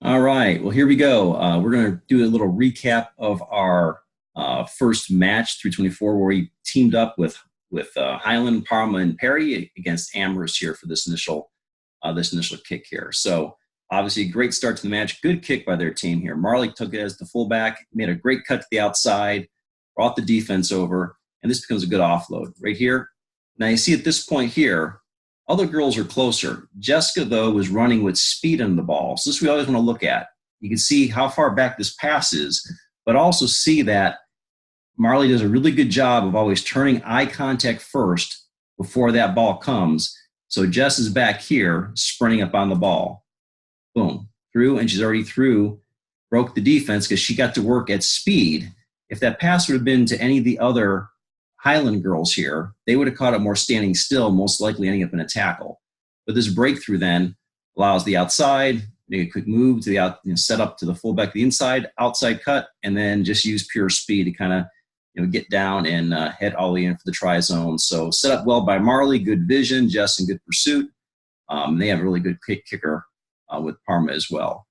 All right. Well, here we go. We're going to do a little recap of our first match, 324, where we teamed up with Highland, Parma, and Perry against Amherst here for this initial kick here. So obviously, a great start to the match. Good kick by their team here. Marley took it as the fullback, made a great cut to the outside, brought the defense over, and this becomes a good offload right here. Now you see at this point here, other girls are closer. Jessica, though, was running with speed on the ball. So this we always want to look at. You can see how far back this pass is, but also see that Marley does a really good job of always turning eye contact first before that ball comes. So Jess is back here sprinting up on the ball. Boom, through, and she's already through, broke the defense because she got to work at speed. If that pass would have been to any of the other Highland girls here, they would have caught it more standing still, most likely ending up in a tackle. But this breakthrough then allows the outside, make a quick move to the out, set up to the fullback, the inside, outside cut, and then just use pure speed to kind of get down and head all the way in for the try zone. So set up well by Marley, good vision, Jess in good pursuit. They have a really good kicker with Parma as well.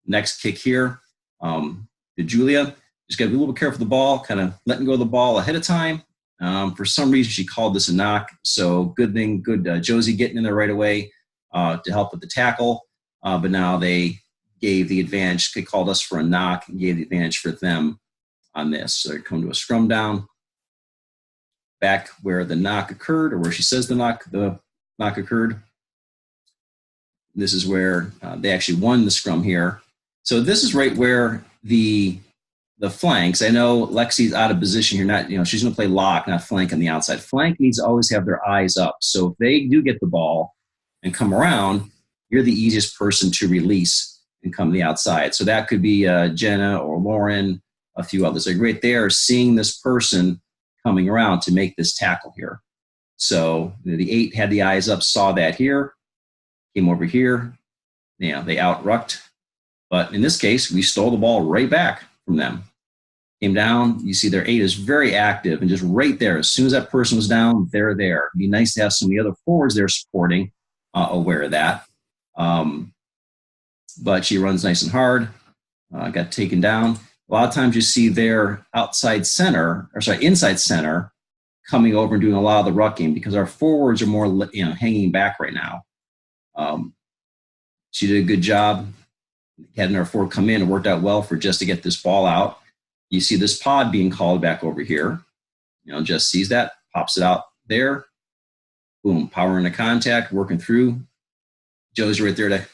Next kick here to Julia. Just got to be a little bit careful with the ball, kind of letting go of the ball ahead of time. For some reason, she called this a knock. So good thing, good Josie getting in there right away to help with the tackle. But now they gave the advantage. They called us for a knock and gave the advantage for them on this. So they come to a scrum down back where the knock occurred, or where she says the knock occurred. This is where they actually won the scrum here. So this is right where the flanks. I know Lexi's out of position here. Not, she's going to play lock, not flank on the outside. Flank needs to always have their eyes up. So if they do get the ball and come around, you're the easiest person to release and come to the outside. So that could be Jenna or Lauren, a few others. Like right there, seeing this person coming around to make this tackle here. So the 8 had the eyes up, saw that here, came over here. They out-rucked. But in this case, we stole the ball right back from them. Came down, you see their 8 is very active, and just right there, as soon as that person was down, they're there. It'd be nice to have some of the other forwards they're supporting aware of that. But she runs nice and hard, got taken down. A lot of times you see their inside center coming over and doing a lot of the rucking because our forwards are more hanging back right now. She did a good job having our forward come in. It worked out well for just to get this ball out. You see this pod being called back over here. Just sees that, pops it out there. Boom, power into contact, working through. Joe's right there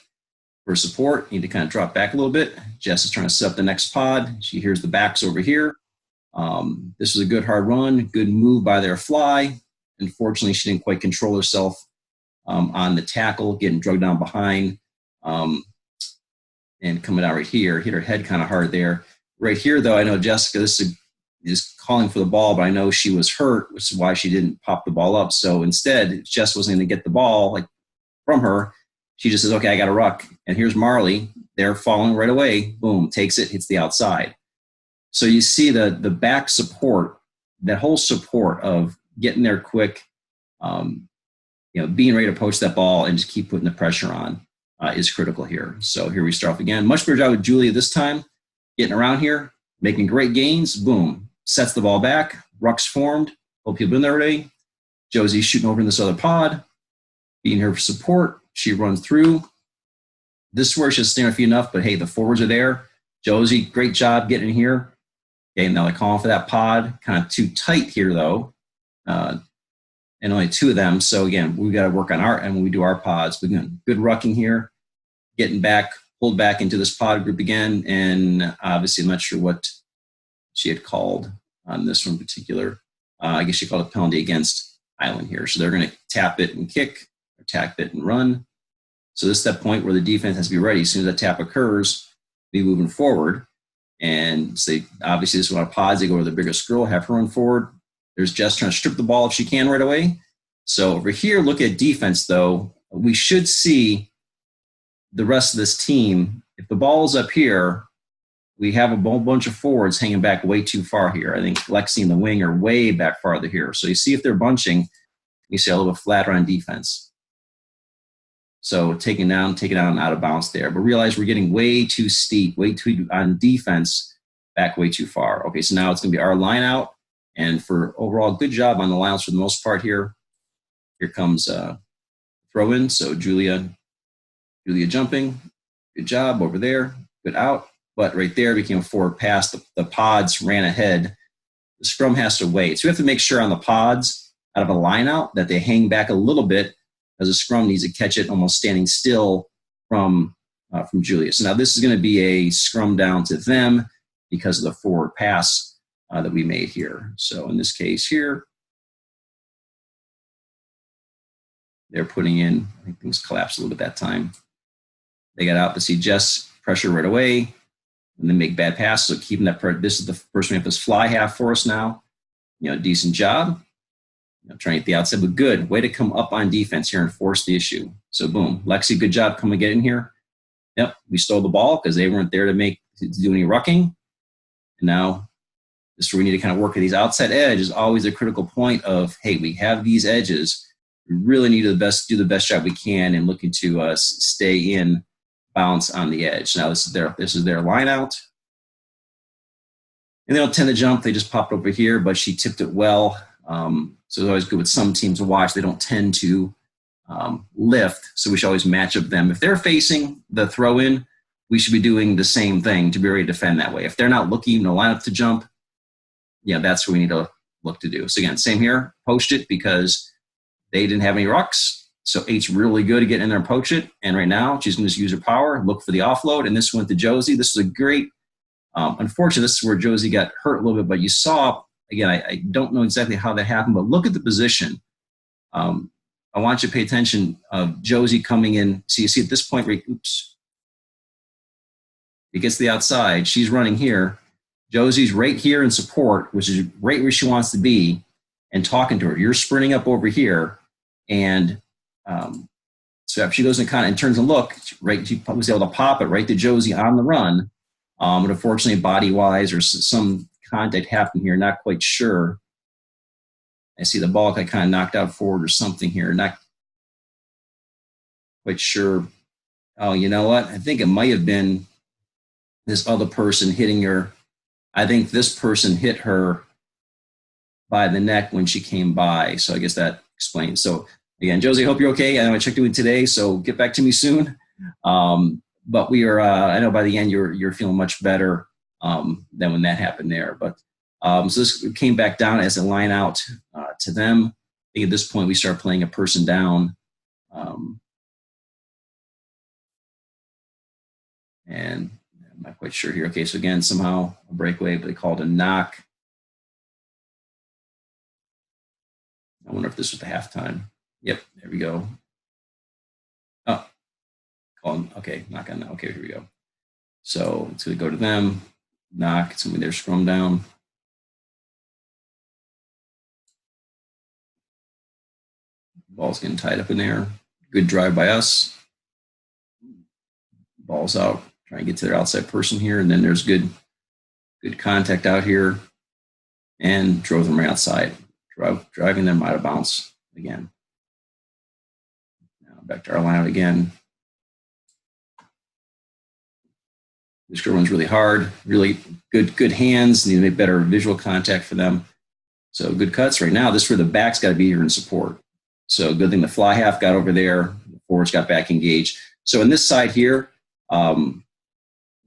for support. Need to kind of drop back a little bit. Jess is trying to set up the next pod. She hears the backs over here. This was a good hard run, good move by their fly. Unfortunately, she didn't quite control herself on the tackle, getting drugged down behind. And coming out right here, hit her head kind of hard there. Right here, though, I know Jessica is calling for the ball, but I know she was hurt, which is why she didn't pop the ball up. So instead, if Jess wasn't going to get the ball from her, she just says, okay, I got to ruck. And here's Marley. They're following right away. Boom, takes it, hits the outside. So you see the back support, that whole support of getting there quick, being ready to poach that ball and just keep putting the pressure on is critical here. So here we start off again. Much better job with Julia this time. Getting around here, making great gains. Boom, sets the ball back. Ruck's formed. Hope people in there already. Josie's shooting over in this other pod, being here for support. She runs through. This is where she'll stand her feet enough, but hey, the forwards are there. Josie, great job getting in here. Okay, now they're calling for that pod. Kind of too tight here, though. And only 2 of them. So again, we've got to work on and when we do our pods, we're doing good rucking here, getting back, pulled back into this pod group again. And obviously, I'm not sure what she had called on this one in particular. I guess she called a penalty against Highland here. So they're going to tap it and kick, or tap it and run. So this is that point where the defense has to be ready. As soon as that tap occurs, be moving forward. And say, obviously, this is one of pods. They go to the biggest girl, have her run forward. There's Jess trying to strip the ball if she can right away. So over here, look at defense, though. We should see the rest of this team. If the ball is up here, we have a whole bunch of forwards hanging back way too far here. I think Lexi and the wing are way back farther here. So you see if they're bunching, you see a little bit flatter on defense. So taking down out of bounds there. But realize we're getting way too steep, way too on defense, back way too far. Okay, so now it's going to be our line out. And for overall, good job on the lineouts for the most part here. Here comes throw in. So Julia jumping. Good job over there. Good out. But right there became a forward pass. The pods ran ahead. The scrum has to wait. So we have to make sure on the pods out of a line out that they hang back a little bit, as a scrum needs to catch it almost standing still from Julia. So now this is going to be a scrum down to them because of the forward pass that we made here. So in this case here, they're putting in, I think things collapsed a little bit that time. They got out to see Jess pressure right away and then make bad passes. So keeping that, this is the first one we have this fly half for us now. Decent job. Trying to get the outside, but good. Way to come up on defense here and force the issue. So boom. Lexi, good job coming get in here. Yep, we stole the ball because they weren't there to do any rucking. And now this is where we need to kind of work at these outside edge is always a critical point of, hey, we have these edges. We really need to do the best job we can in looking to stay in bounce on the edge. Now this is their line out. And they don't tend to jump. They just popped over here, but she tipped it well. So it's always good with some teams to watch. They don't tend to lift, so we should always match up them. If they're facing the throw-in, we should be doing the same thing to be ready to defend that way. If they're not looking to line up to jump, that's what we need to look to do. So again, same here, poach it because they didn't have any rucks. So 8's really good to get in there and poach it. And right now, she's going to just use her power, look for the offload, and this went to Josie. This is a great, unfortunately, this is where Josie got hurt a little bit, but you saw, again, I don't know exactly how that happened, but look at the position. I want you to pay attention of Josie coming in. So you see at this point, oops, it gets to the outside. She's running here. Josie's right here in support, which is right where she wants to be, and talking to her. You're sprinting up over here, and so if she goes and turns and look, right, she was able to pop it right to Josie on the run. But unfortunately, body-wise, or some contact happened here. Not quite sure. I see the ball got kind of knocked out forward or something here. Not quite sure. Oh, you know what? I think it might have been this other person hitting her. I think this person hit her by the neck when she came by. So I guess that explains. So again, Josie, I hope you're okay. I know I checked in today, so get back to me soon. But we are, I know by the end you're feeling much better than when that happened there. But so this came back down as a line out to them. I think at this point we start playing a person down. And I'm not quite sure here. Okay, so again, somehow a breakaway, but they called a knock. I wonder if this was the halftime. Yep, there we go. Oh, okay, knock on that. Okay, here we go. So it's going to go to them. Knock, it's going to be their scrum down. Ball's getting tied up in there. Good drive by us. Ball's out. Trying to get to their outside person here, and then there's good contact out here, and drove them right outside, driving them out of bounds again. Now back to our line out again. This girl runs really hard, really good hands. Need to make better visual contact for them. So good cuts right now. This is where the back's got to be here in support. So good thing the fly half got over there. The forwards got back engaged. So in this side here,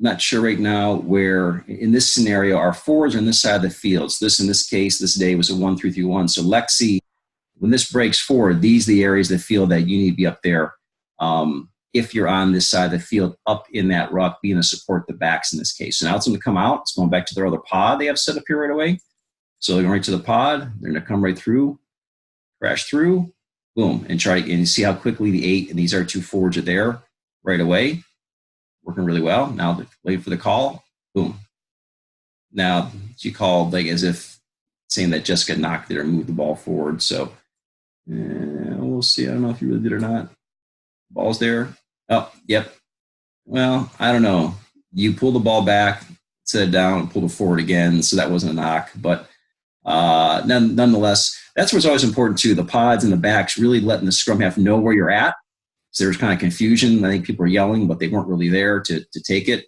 not sure right now where in this scenario our forwards are on this side of the field. So this in this case, this day was a 1-3-3-1. So Lexi, when this breaks forward, these are the areas of the field that you need to be up there. If you're on this side of the field, up in that ruck, being to support the backs in this case. So now it's going to come out. It's going back to their other pod they have set up here right away. So they're going right to the pod. They're going to come right through, crash through, boom, and try and see how quickly the 8 and these R2 forwards are there right away. Working really well. Now they're waiting for the call. Boom. Now she called like as if saying that Jessica knocked there and moved the ball forward. So we'll see. I don't know if you really did or not. Ball's there. Oh, yep. Well, I don't know. You pull the ball back, set it down, and pull it forward again. So that wasn't a knock. But nonetheless, that's what's always important too. The pods and the backs really letting the scrum half know where you're at. So there was kind of confusion. I think people were yelling, but they weren't really there to take it.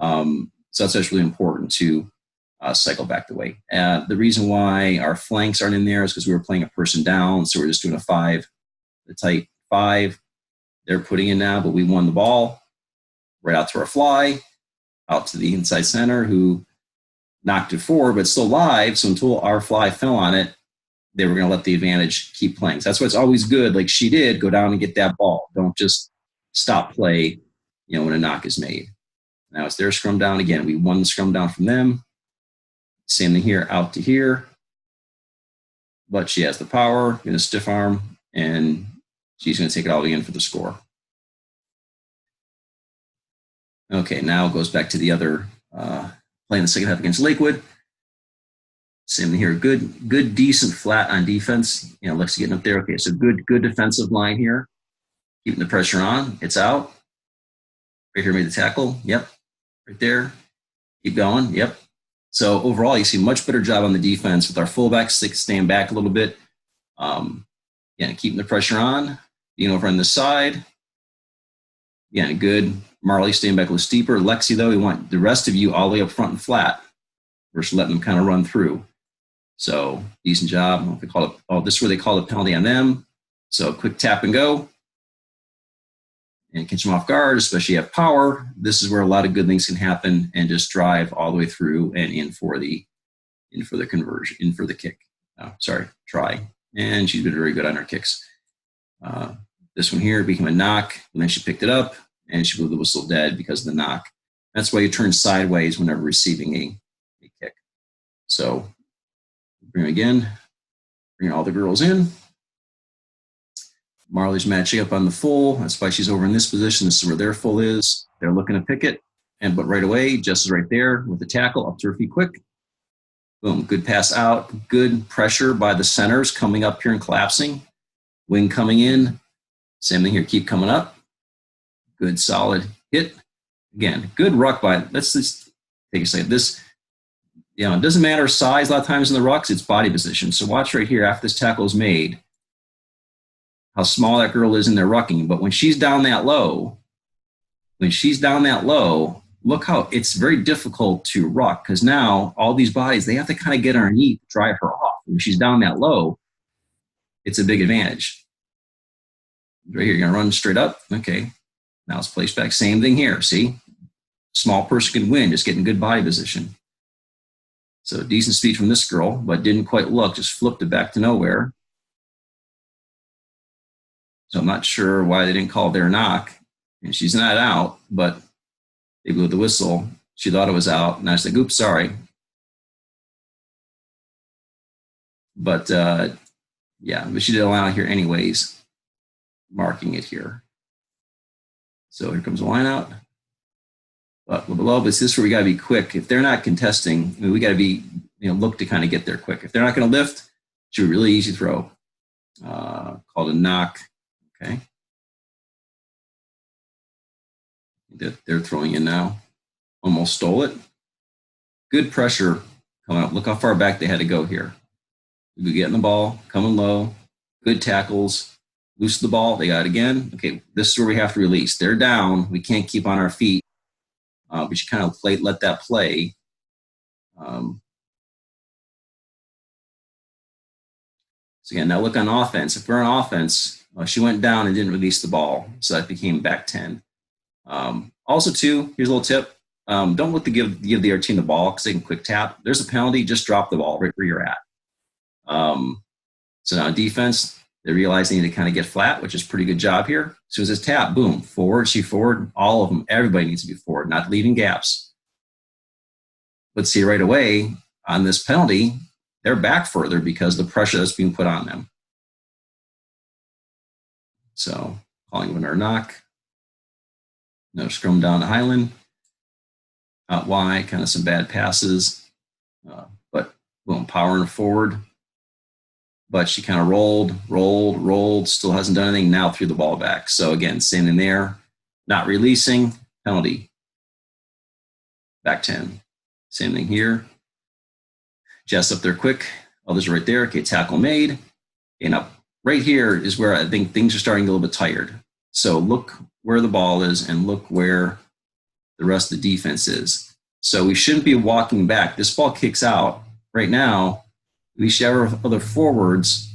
So that's really important to cycle back the way. The reason why our flanks aren't in there is because we were playing a person down, so we're just doing a 5, the tight 5. They're putting in now, but we won the ball right out to our fly, out to the inside center, who knocked it forward, but still live. So until our fly fell on it, they were going to let the advantage keep playing. So that's why it's always good, like she did, go down and get that ball. Don't just stop play, when a knock is made. Now it's their scrum down again. We won the scrum down from them. Same thing here, out to here. But she has the power, going to stiff arm, and she's going to take it all again for the score. Okay, now it goes back to the other, playing the second half against Lakewood. Same thing here, good, decent flat on defense. Lexi getting up there. Okay, so good defensive line here. Keeping the pressure on. It's out. Right here made the tackle. Yep. Right there. Keep going. Yep. So overall, you see much better job on the defense with our fullbacks staying back a little bit. Keeping the pressure on. Being over on this side. Again, good. Marley staying back a little steeper. Lexi, though, we want the rest of you all the way up front and flat versus letting them kind of run through. So decent job. I don't know if they call it. Oh, this is where they call the penalty on them. So quick tap and go. And catch them off guard, especially have power. This is where a lot of good things can happen and just drive all the way through and in for the conversion, in for the kick. Try. And she's been very good on her kicks. This one here became a knock, and then she picked it up, and she blew the whistle dead because of the knock. That's why you turn sideways whenever receiving a kick. So bring all the girls in. Marley's matching up on the full. That's why she's over in this position. This is where their full is. They're looking to pick it. But right away, Jess is right there with the tackle, up to her feet quick. Boom, good pass out. Good pressure by the centers coming up here and collapsing. Wing coming in. Same thing here, keep coming up. Good, solid hit. Again, good ruck by, let's just take a second. This, it doesn't matter size a lot of times in the rucks, it's body position. So watch right here after this tackle is made, how small that girl is in their rucking. But when she's down that low, look how it's very difficult to ruck because now all these bodies, they have to kind of get underneath to drive her off. When she's down that low, it's a big advantage. Right here, you're going to run straight up. Okay. Now it's placed back. Same thing here. See? Small person can win, just getting good body position. So decent speed from this girl, but didn't quite look, just flipped it back to nowhere. So I'm not sure why they didn't call their knock. And she's not out, but they blew the whistle. She thought it was out. And I was like, oops, sorry. But, but she did allow it here anyways, marking it here. So here comes the line out. But below, but this is where we got to be quick. If they're not contesting, we got to be, look to kind of get there quick. If they're not going to lift, it should be a really easy throw. Called a knock. Okay. They're throwing in now. Almost stole it. Good pressure coming up. Look how far back they had to go here. We getting the ball, coming low. Good tackles. Loose the ball. They got it again. Okay, this is where we have to release. They're down. We can't keep on our feet. We should kind of let that play. So again, now look on offense. If we're on offense, she went down and didn't release the ball. So that became back 10. Also, too, here's a little tip. Don't look to give the other team the ball because they can quick tap. There's a penalty. Just drop the ball right where you're at. So now defense, they realize they need to kind of get flat, which is a pretty good job here. As soon as it's tap, boom, forward, she forward, all of them, everybody needs to be forward, not leaving gaps. But see right away on this penalty, they're back further because of the pressure that's being put on them. So calling winner knock. No scrum down to Highland. Out wide, kind of some bad passes. But boom, powering forward. But she kind of rolled, still hasn't done anything, now threw the ball back. So again, same in there, not releasing, penalty. Back 10. Same thing here. Jess up there quick, others right there. Okay, tackle made. And up right here is where I think things are starting to get a little bit tired. So look where the ball is and look where the rest of the defense is. So we shouldn't be walking back. This ball kicks out. Right now, we should have our other forwards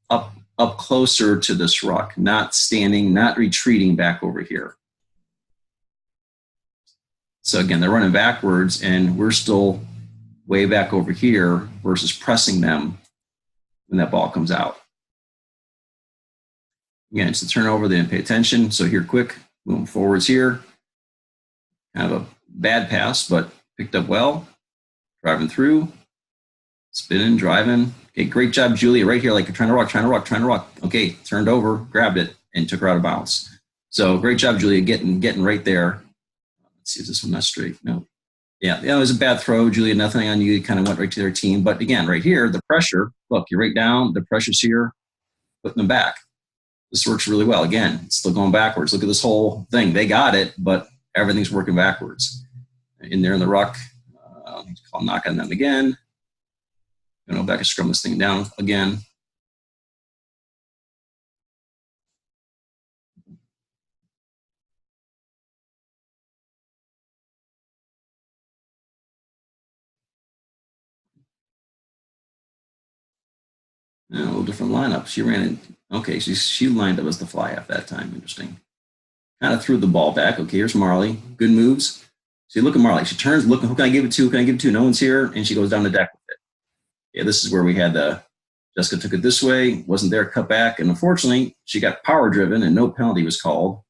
up closer to this ruck, not standing, not retreating back over here. So again, they're running backwards, and we're still way back over here versus pressing them when that ball comes out. Again, it's a turnover. They didn't pay attention. So here, quick, boom, forwards here. Kind of a bad pass, but picked up well. Driving through, spinning, driving. Okay, great job, Julia, right here, like you're trying to rock. Okay, turned over, grabbed it, and took her out of bounds. So great job, Julia, getting right there. Let's see if this one's not straight. No. Yeah, it was a bad throw, Julia. Nothing on you. You kind of went right to their team. But again, right here, the pressure. Look, you're right down. The pressure's here, putting them back. This works really well. Again, it's still going backwards. Look at this whole thing. They got it, but everything's working backwards. In there in the ruck, I'll knock on them again. Go back and scrum this thing down again. A little different lineup. She ran in. Okay, she lined up as the fly half that time. Interesting. Kind of threw the ball back. Okay, here's Marley. Good moves. See, look at Marley. She turns, look, who can I give it to? Who can I give it to? No one's here. And she goes down the deck with it. Yeah, this is where we had Jessica took it this way, wasn't there, cut back. And unfortunately, she got power driven and no penalty was called.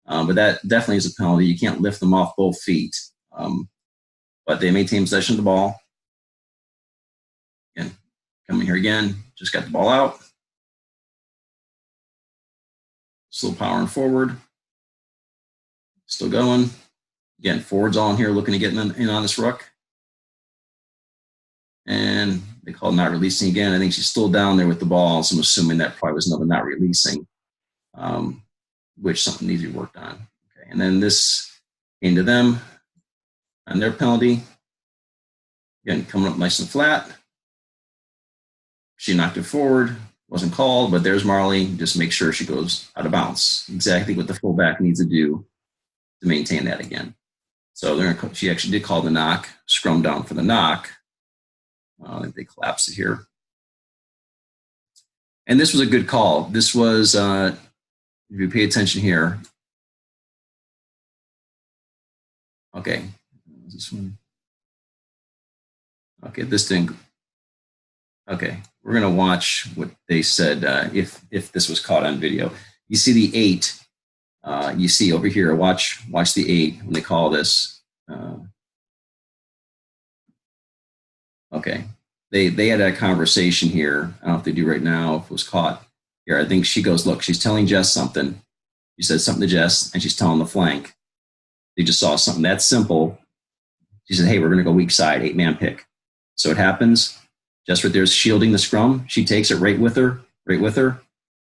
But that definitely is a penalty. You can't lift them off both feet. But they maintain possession of the ball. Again, coming here again, just got the ball out. Still powering forward. Still going. Again, forwards all in here looking to get in on this ruck. And they called not releasing again. I think she's still down there with the ball, so I'm assuming that probably was another not releasing, which something needs to be worked on. Okay, and then this into them on their penalty. Again, coming up nice and flat. She knocked it forward. Wasn't called, but there's Marley. Just make sure she goes out of bounds. Exactly what the fullback needs to do to maintain that again. So she actually did call the knock, scrum down for the knock. They collapsed it here. And this was a good call. This was, if you pay attention here. Okay, this one. Okay, this thing. Okay, we're gonna watch what they said if this was caught on video. You see the 8. You see over here. Watch the 8 when they call this. Okay, they had a conversation here. I don't know if they do right now. If it was caught here, I think she goes, look, she's telling Jess something. She said something to Jess, and she's telling the flank. They just saw something that simple. She said, hey, we're gonna go weak side, 8-man pick. So it happens. Jess right there is shielding the scrum. She takes it right with her.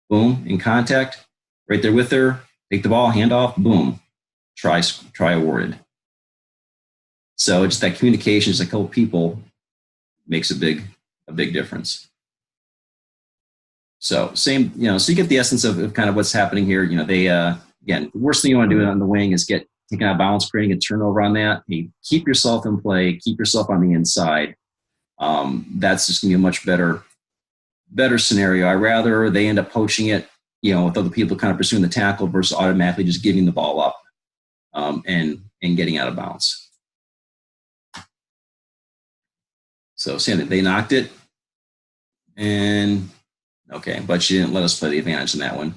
Boom, in contact. Right there with her. Take the ball, hand off, boom. Try awarded. So just that communication, just a couple people makes a big difference. So same, so you get the essence of kind of what's happening here. They again, the worst thing you want to do on the wing is get taken out of balance, creating a turnover on that. Hey, keep yourself in play, keep yourself on the inside. That's just gonna be a much better scenario. I rather they end up poaching it, with other people kind of pursuing the tackle versus automatically just giving the ball up and getting out of bounds. So saying that they knocked it, and okay, but she didn't let us play the advantage in that one.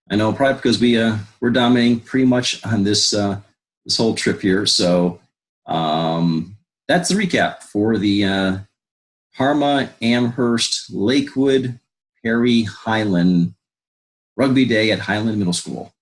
I know, probably because we're dominating pretty much on this this whole trip here. So that's the recap for the Parma, Amherst, Lakewood, Perry, Highland Rugby Day at Highland Middle School.